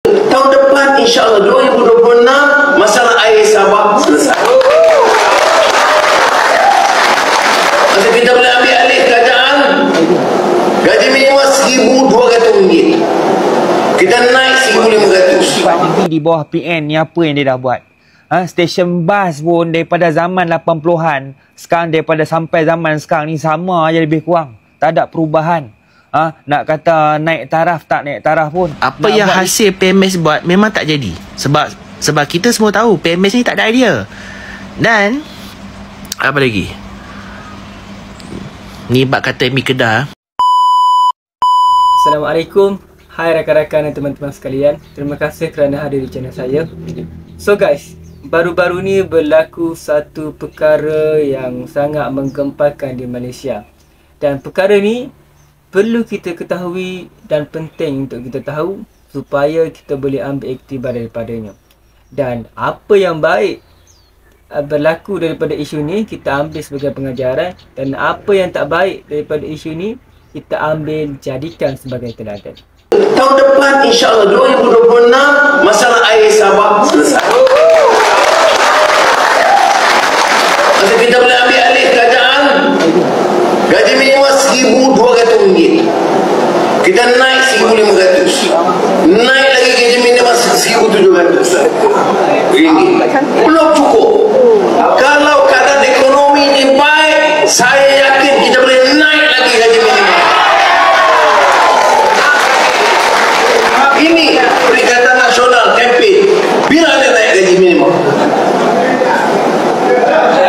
Tahun depan insyaAllah 2026 masalah air Sabah selesai. Masa kita boleh ambil alih kerajaan, gaji minimum RM1,200, kita naik RM1,500. Di bawah PN ni apa yang dia dah buat? Stesen bas pun daripada zaman 80-an sekarang, daripada sampai zaman sekarang ni sama aja lebih kurang. Tak ada perubahan. Nak kata naik taraf, tak naik taraf pun. Apa yang hasil PMS buat memang tak jadi. Sebab kita semua tahu PMS ni tak ada idea. Dan apa lagi? Ni bak kata Mi Kedah. Assalamualaikum. Hai rakan-rakan dan teman-teman sekalian. Terima kasih kerana hadir di channel saya. So guys, baru-baru ni berlaku satu perkara yang sangat menggempakan di Malaysia. Dan perkara ni perlu kita ketahui dan penting untuk kita tahu supaya kita boleh ambil iktibar daripadanya. Dan apa yang baik berlaku daripada isu ni kita ambil sebagai pengajaran, dan apa yang tak baik daripada isu ni kita ambil jadikan sebagai teladan. Tahun depan insyaAllah 2026 masalah air Sabah selesai. Masa kita boleh ambil alih kerajaan, gaji minimum RM1,200, kita naik RM1,500, naik lagi gaji minimum RM1,700. Belum cukup. Kalau keadaan ekonomi ni baik, saya yakin kita boleh naik lagi gaji minimum. Ini Perikatan Nasional campaign. Bila dia naik gaji minimum?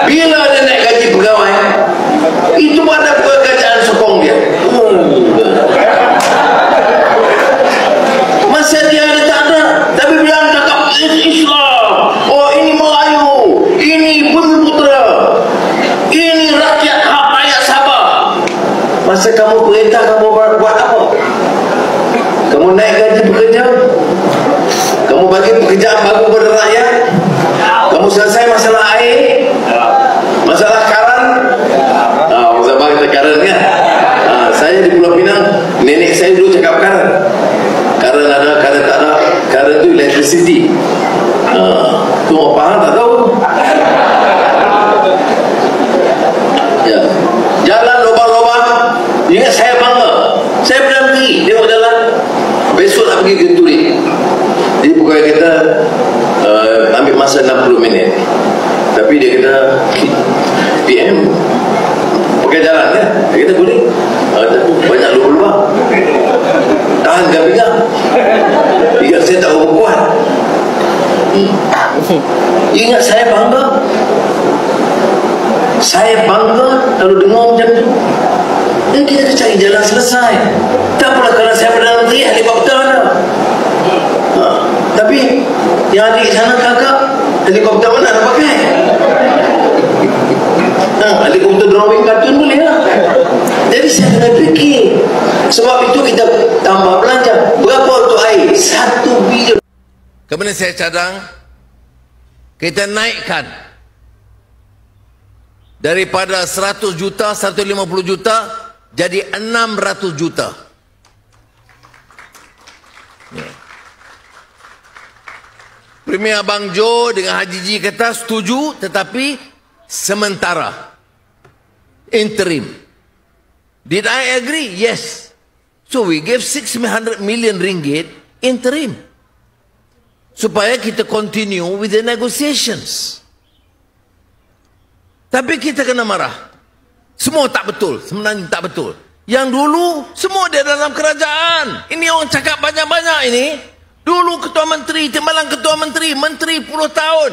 Bila dia naik gaji pegawai? Itu ada kerajaan sokong dia. Masa dia ada tak ada. Tapi bila dia cakap Islam, oh ini Melayu, ini Bumi Putra, ini rakyat, hak rakyat Sabah. Masa kamu perintah, kamu buat apa? Kamu naik gaji pekerja, kamu bagi pekerjaan baru kepada rakyat, kamu selesai masalah air, masalah karan. Masalah kita karan kan. Saya di Pulau Pinang, nenek saya dulu cakap karan. Karan ada, karan tak ada. Karan itu electricity. Tu apa tak tahu. Ya. Jalan lubang-lubang. Ingat saya bangga. Saya pernah pergi tengok jalan. Besok nak pergi ke Turi. Jadi pegawai kita ambil masa 60 minit. Tapi dia kata PM pakai jalan kan. Dia kata boleh. Banyak lubang-lubang. Tahan ke pegang. Ingat saya tak berapa kuat. Ingat saya bangga. Saya bangga kalau dengar macam tu. Dan kita cari jalan selesai. Tak pula kalau saya Perdana Menteri helikopter mana. Tapi yang adik sana kakak, helikopter mana nak pakai? Helikopter drawing kartun boleh lah. Jadi saya kena fikir. Sebab itu kita tambah belanja. Berapa untuk air? 1 bilion. Kemudian saya cadang, kita naikkan daripada 100 juta, 150 juta jadi 600 juta. Premier Abang Jo dengan Haji Ji kata setuju, tetapi sementara, interim. Did I agree? Yes. So we gave 600 million ringgit interim supaya kita continue with the negotiations. Tapi kita kena marah. Semua tak betul. Sebenarnya tak betul. Yang dulu semua dia dalam kerajaan. Ini orang cakap banyak-banyak ini. Dulu ketua menteri, timbalan ketua menteri, menteri puluh tahun.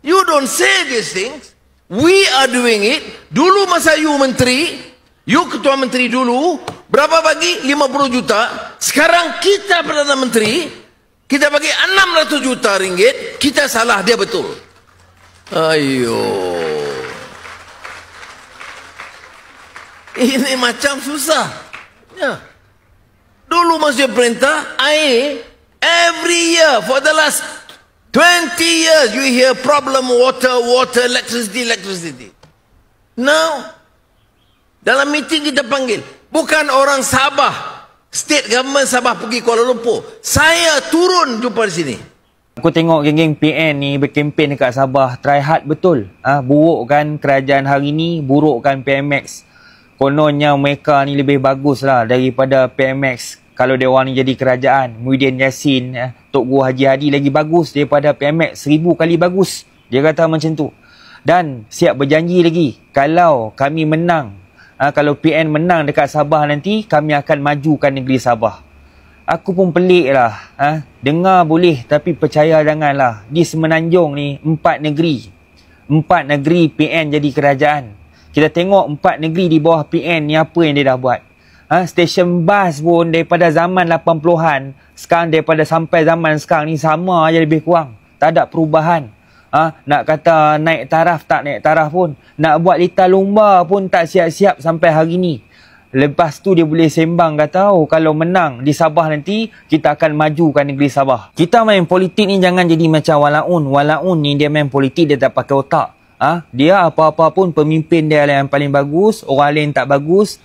You don't say these things. We are doing it. Dulu masa you menteri, you ketua menteri dulu, berapa bagi? 50 juta. Sekarang kita Perdana Menteri, kita bagi 600 juta ringgit, kita salah, dia betul. Ayo. Ini macam susah. Ya. Dulu masa perintah, air, every year for the last 20 years you hear problem water, electricity. Now, dalam meeting kita panggil, bukan orang Sabah State government Sabah pergi Kuala Lumpur. Saya turun jumpa di sini. Aku tengok geng-geng PN ni berkempen dekat Sabah. Try hard betul. Burukkan kerajaan hari ni, burukkan PMX. Kononnya mereka ni lebih bagus lah daripada PMX. Kalau dia orang ni jadi kerajaan, Muhyiddin Yassin, Tok Guru Haji Hadi lagi bagus daripada PMX 1000 kali bagus. Dia kata macam tu. Dan siap berjanji lagi, kalau kami menang, kalau PN menang dekat Sabah nanti, kami akan majukan negeri Sabah. Aku pun pelik lah. Dengar boleh tapi percaya janganlah. Di Semenanjung ni 4 negeri PN jadi kerajaan. Kita tengok 4 negeri di bawah PN ni apa yang dia dah buat. Stesen bas pun daripada zaman 80-an, sekarang daripada sampai zaman sekarang ni sama aja lebih kurang. Tak ada perubahan. Nak kata naik taraf tak naik taraf pun. Nak buat litar lumba pun tak siap-siap sampai hari ni. Lepas tu dia boleh sembang kata, kalau menang di Sabah nanti, kita akan majukan negeri Sabah. Kita main politik ni jangan jadi macam Walaun. Walaun ni dia main politik, dia tak pakai otak. Dia apa-apa pun pemimpin dia yang paling bagus, orang lain tak bagus.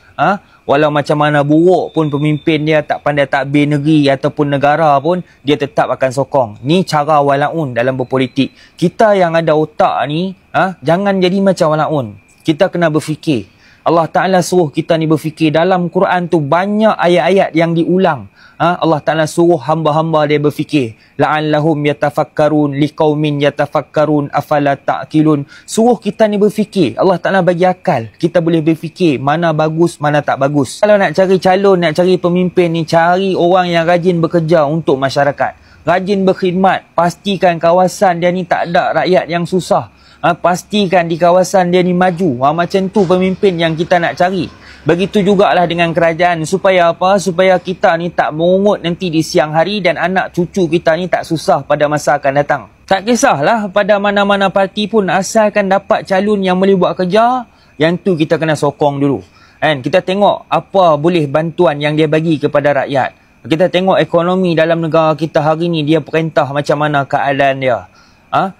Walau macam mana buruk pun pemimpin dia tak pandai takbir negeri ataupun negara pun, dia tetap akan sokong. Ni cara Walaun dalam berpolitik. Kita yang ada otak ni, jangan jadi macam Walaun. Kita kena berfikir. Allah Ta'ala suruh kita ni berfikir. Dalam Quran tu banyak ayat-ayat yang diulang. Allah Ta'ala suruh hamba-hamba dia berfikir. La'allahum yatafakkarun liqaumin yatafakkarun afala ta'qilun. Suruh kita ni berfikir. Allah Ta'ala bagi akal. Kita boleh berfikir mana bagus, mana tak bagus. Kalau nak cari calon, nak cari pemimpin ni, cari orang yang rajin bekerja untuk masyarakat. Rajin berkhidmat. Pastikan kawasan dia ni tak ada rakyat yang susah. Pastikan di kawasan dia ni maju. Macam tu pemimpin yang kita nak cari. Begitu jugalah dengan kerajaan. Supaya apa? Supaya kita ni tak merungut nanti di siang hari dan anak cucu kita ni tak susah pada masa akan datang. Tak kisahlah pada mana-mana parti pun, asalkan dapat calon yang boleh buat kerja, yang tu kita kena sokong dulu. Kita tengok apa boleh bantuan yang dia bagi kepada rakyat. Kita tengok ekonomi dalam negara kita hari ni, dia perintah macam mana keadaan dia.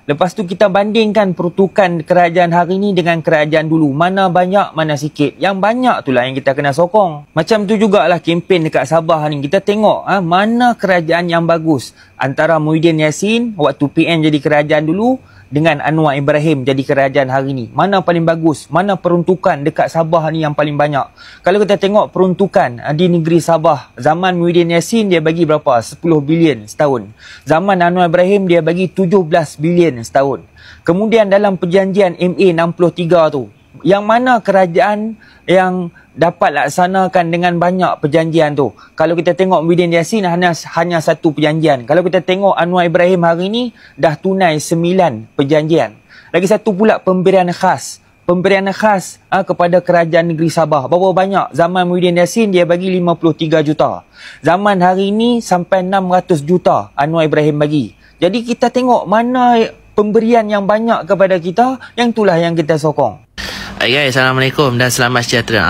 Lepas tu kita bandingkan peruntukan kerajaan hari ni dengan kerajaan dulu. Mana banyak, mana sikit. Yang banyak tu lah yang kita kena sokong. Macam tu jugalah kempen dekat Sabah ni. Kita tengok mana kerajaan yang bagus. Antara Muhyiddin Yassin waktu PN jadi kerajaan dulu dengan Anwar Ibrahim jadi kerajaan hari ni. Mana paling bagus? Mana peruntukan dekat Sabah ni yang paling banyak? Kalau kita tengok peruntukan di negeri Sabah, zaman Muhyiddin Yassin dia bagi berapa? 10 bilion setahun. Zaman Anwar Ibrahim dia bagi 17 bilion setahun. Kemudian dalam perjanjian MA63 tu, yang mana kerajaan yang dapat laksanakan dengan banyak perjanjian tu? Kalau kita tengok Muhyiddin Yassin hanya satu perjanjian. Kalau kita tengok Anwar Ibrahim hari ni dah tunai 9 perjanjian. Lagi satu pula pemberian khas. Pemberian khas kepada kerajaan negeri Sabah. Berapa banyak? Zaman Muhyiddin Yassin dia bagi 53 juta. Zaman hari ni sampai 600 juta Anwar Ibrahim bagi. Jadi kita tengok mana pemberian yang banyak kepada kita, yang itulah yang kita sokong. Hai guys, Assalamualaikum dan selamat sejahtera.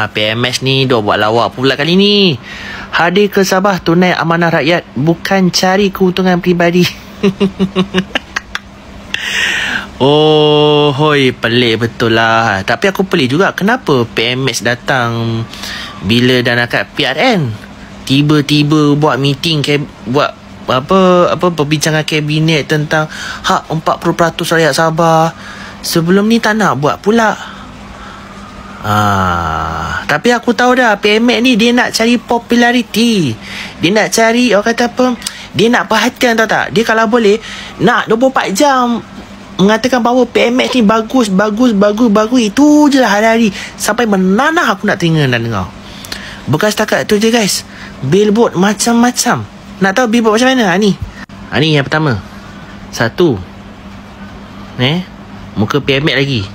PMS ni dah buat lawak pula kali ni. Hadir ke Sabah tunai amanah rakyat, bukan cari keuntungan peribadi. Pelik betul lah. Tapi aku pelik juga kenapa PMS datang bila dah nak kat PRN. Tiba-tiba buat meeting, buat perbincangan kabinet tentang hak 40% rakyat Sabah. Sebelum ni tak nak buat pula. Tapi aku tahu dah PMX ni dia nak cari populariti. Dia nak cari, orang kata apa, dia nak perhatian, tahu tak? Dia kalau boleh nak 24 jam mengatakan bahawa PMX ni bagus. Itu je lah hari-hari sampai menanah aku nak telinga dan dengar. Bukan setakat tu je guys, billboard macam-macam. Nak tahu billboard macam mana? Ni yang pertama. 1 muka PMX lagi.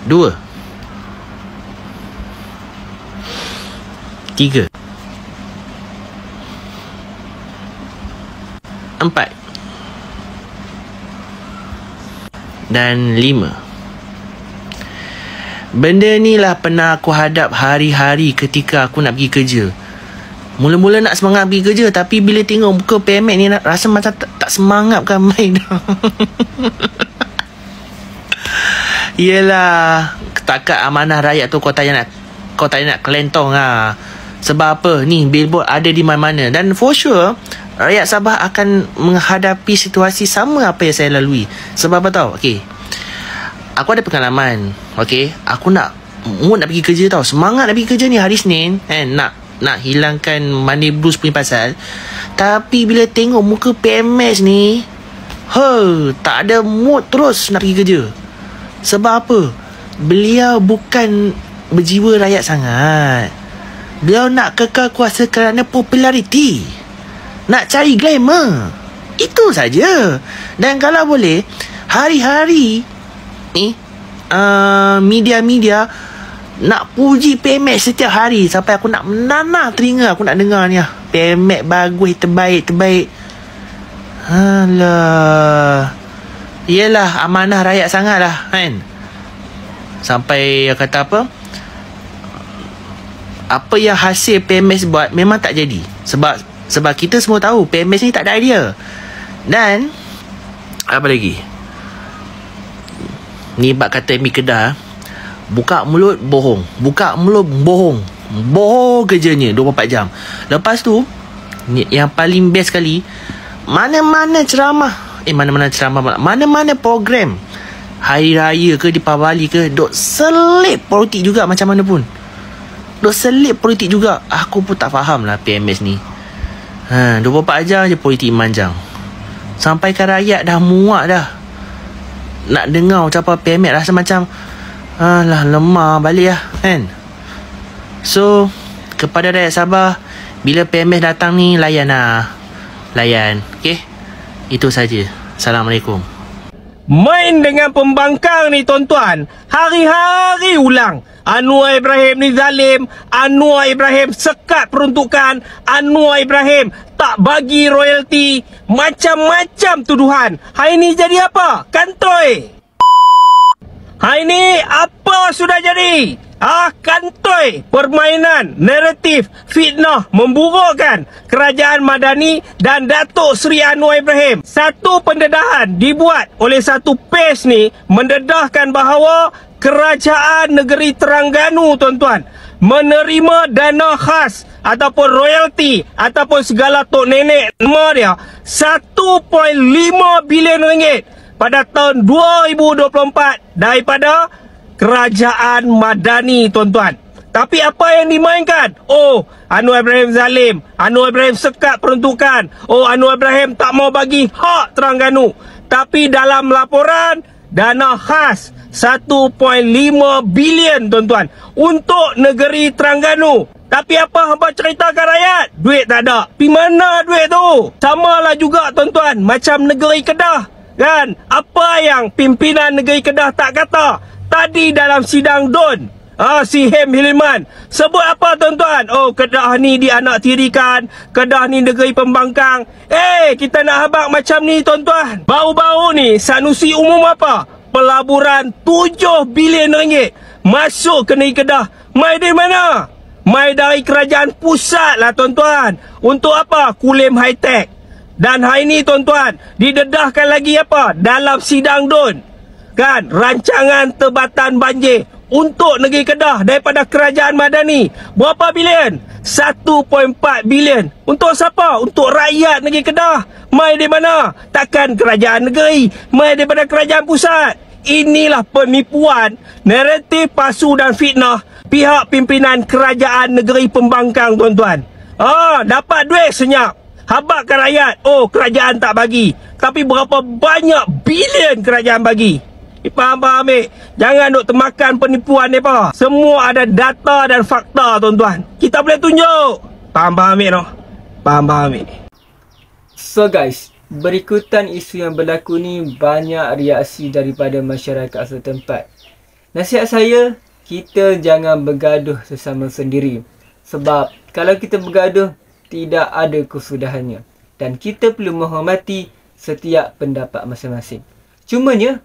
2 3 4 dan 5. Benda ni lah pernah aku hadap hari-hari ketika aku nak pergi kerja. Mula-mula nak semangat pergi kerja, tapi bila tengok muka PMX ni rasa macam tak semangat kan main. Yelah, takat amanah rakyat tu kau tak nak kelentong lah. Sebab apa? Ni billboard ada di mana-mana. Dan for sure rakyat Sabah akan menghadapi situasi sama apa yang saya lalui. Sebab apa tau? Okay, aku ada pengalaman. Okay, aku nak pergi kerja tau. Semangat nak pergi kerja ni hari Senin, nak hilangkan money blues punya pasal. Tapi bila tengok muka PMS ni, tak ada mood terus nak pergi kerja. Sebab apa? Beliau bukan berjiwa rakyat sangat. Beliau nak kekal kuasa kerana populariti, nak cari glamour. Itu saja. Dan kalau boleh, hari-hari ni media-media nak puji PMX setiap hari, sampai aku nak menanah telinga aku nak dengar ni. PMX bagus, terbaik. Alah, yelah, amanah rakyat sangat lah kan. Sampai kata apa yang hasil PMX buat memang tak jadi. Sebab kita semua tahu PMX ni tak ada idea. Dan apa lagi, ni bab kata Mi Kedah, buka mulut bohong, bohong kerjanya 24 jam. Lepas tu yang paling best sekali, mana-mana program hari raya ke Deepavali ke, duk selip politik juga. Macam mana pun duk selip politik juga. Aku pun tak faham lah PMS ni. 24 jam je politik manjang. Sampai ke rakyat dah muak dah nak dengar ucapan PMS. Rasa macam alah, lemah balik lah kan. So kepada rakyat Sabah, bila PMS datang ni, layan. Okay, itu saja. Assalamualaikum. Main dengan pembangkang ni tuan-tuan, hari-hari ulang. Anwar Ibrahim ni zalim, Anwar Ibrahim sekat peruntukan, Anwar Ibrahim tak bagi royalty, macam-macam tuduhan. Hari ni jadi apa? Kantoi. Hari ni apa sudah jadi? Kantoi, permainan, naratif, fitnah, memburukkan kerajaan Madani dan Datuk Seri Anwar Ibrahim. Satu pendedahan dibuat oleh satu page ni mendedahkan bahawa kerajaan negeri Terengganu tuan-tuan menerima dana khas ataupun royalty ataupun segala tok nenek nama dia 1.5 bilion ringgit pada tahun 2024 daripada kerajaan Madani tuan-tuan. Tapi apa yang dimainkan? Anwar Ibrahim zalim, Anwar Ibrahim sekat peruntukan, Anwar Ibrahim tak mau bagi hak Terengganu. Tapi dalam laporan, dana khas 1.5 bilion tuan-tuan untuk negeri Terengganu. Tapi apa hamba ceritakan rakyat? Duit tak ada. Pi mana duit tu? Samalah juga tuan-tuan macam negeri Kedah kan. Apa yang pimpinan negeri Kedah tak kata tadi dalam sidang DUN, si Hem Hilman sebut apa tuan-tuan? Kedah ni dianak tirikan, Kedah ni negeri pembangkang. Kita nak habaq macam ni tuan-tuan. Baru-baru ni Sanusi umum apa? Pelaburan 7 bilion ringgit masuk ke negeri Kedah. Mai dari mana? Mai dari kerajaan pusat lah tuan-tuan. Untuk apa? Kulim high tech. Dan hari ni tuan-tuan didedahkan lagi apa? Dalam sidang DUN kan, rancangan tebatan banjir untuk negeri Kedah daripada kerajaan Madani. Berapa bilion? 1.4 bilion. Untuk siapa? Untuk rakyat negeri Kedah. Mai di mana? Takkan kerajaan negeri, mai daripada kerajaan pusat. Inilah penipuan, naratif palsu dan fitnah pihak pimpinan kerajaan negeri pembangkang tuan-tuan. Dapat duit senyap, habakkan rakyat. Kerajaan tak bagi. Tapi berapa banyak bilion kerajaan bagi? Faham ambil? Jangan duk termakan penipuan mereka. Semua ada data dan fakta tuan-tuan. Kita boleh tunjuk. Faham ambil no? Faham ambil. So guys, berikutan isu yang berlaku ni banyak reaksi daripada masyarakat setempat. Nasihat saya, kita jangan bergaduh sesama sendiri. Sebab kalau kita bergaduh, tidak ada kesudahannya. Dan kita perlu menghormati setiap pendapat masing-masing. Cumanya,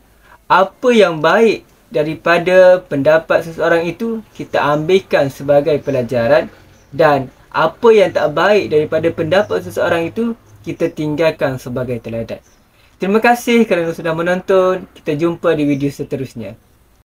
apa yang baik daripada pendapat seseorang itu, kita ambilkan sebagai pelajaran. Dan apa yang tak baik daripada pendapat seseorang itu, kita tinggalkan sebagai teladan. Terima kasih kerana sudah menonton. Kita jumpa di video seterusnya.